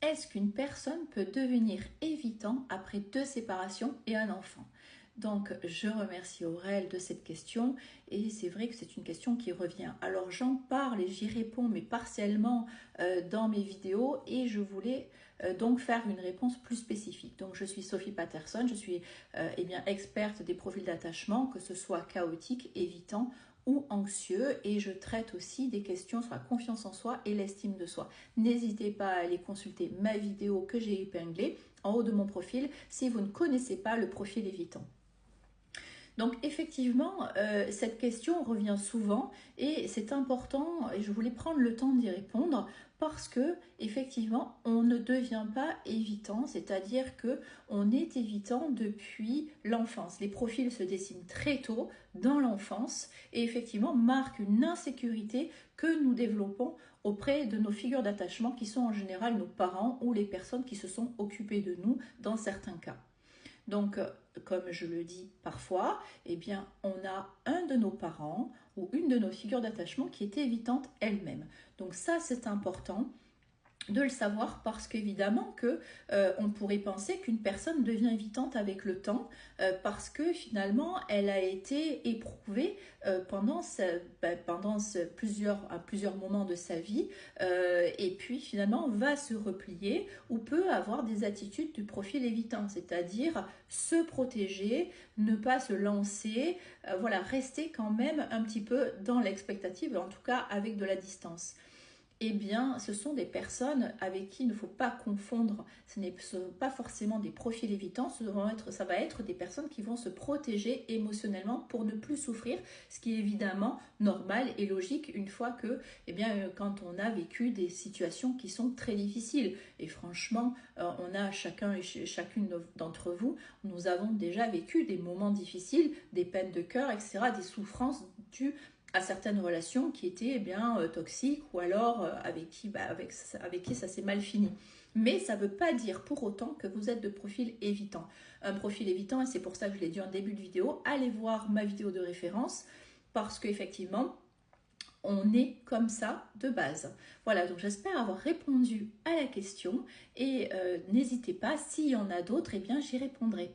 est-ce qu'une personne peut devenir évitant après 2 séparations et un enfant? Donc, je remercie Aurel de cette question et c'est vrai que c'est une question qui revient. Alors, j'en parle et j'y réponds, mais partiellement dans mes vidéos et je voulais donc faire une réponse plus spécifique. Donc, je suis Sophie Patterson, je suis eh bien, experte des profils d'attachement, que ce soit chaotique, évitant ou anxieux, et je traite aussi des questions sur la confiance en soi et l'estime de soi. N'hésitez pas à aller consulter ma vidéo que j'ai épinglée en haut de mon profil si vous ne connaissez pas le profil évitant. Donc effectivement, cette question revient souvent et c'est important et je voulais prendre le temps d'y répondre parce que effectivement, on ne devient pas évitant, c'est-à-dire que on est évitant depuis l'enfance. Les profils se dessinent très tôt dans l'enfance et effectivement marquent une insécurité que nous développons auprès de nos figures d'attachement qui sont en général nos parents ou les personnes qui se sont occupées de nous dans certains cas. Donc, comme je le dis parfois, eh bien, on a un de nos parents ou une de nos figures d'attachement qui est évitante elle-même. Donc ça, c'est important de le savoir parce qu'évidemment que on pourrait penser qu'une personne devient évitante avec le temps parce que finalement elle a été éprouvée pendant plusieurs moments de sa vie et puis finalement va se replier ou peut avoir des attitudes du profil évitant, c'est-à-dire se protéger, ne pas se lancer, voilà, rester quand même un petit peu dans l'expectative, en tout cas avec de la distance. Eh bien, ce sont des personnes avec qui il ne faut pas confondre. Ce ne sont pas forcément des profils évitants, ça va être des personnes qui vont se protéger émotionnellement pour ne plus souffrir, ce qui est évidemment normal et logique une fois que, eh bien, quand on a vécu des situations qui sont très difficiles. Et franchement, on a chacun et chacune d'entre vous, nous avons déjà vécu des moments difficiles, des peines de cœur, etc., des souffrances dues à certaines relations qui étaient toxiques ou alors avec qui ça s'est mal fini. Mais ça ne veut pas dire pour autant que vous êtes de profil évitant. Un profil évitant, et c'est pour ça que je l'ai dit en début de vidéo, allez voir ma vidéo de référence parce qu'effectivement, on est comme ça de base. Voilà, donc j'espère avoir répondu à la question et n'hésitez pas, s'il y en a d'autres, eh bien j'y répondrai.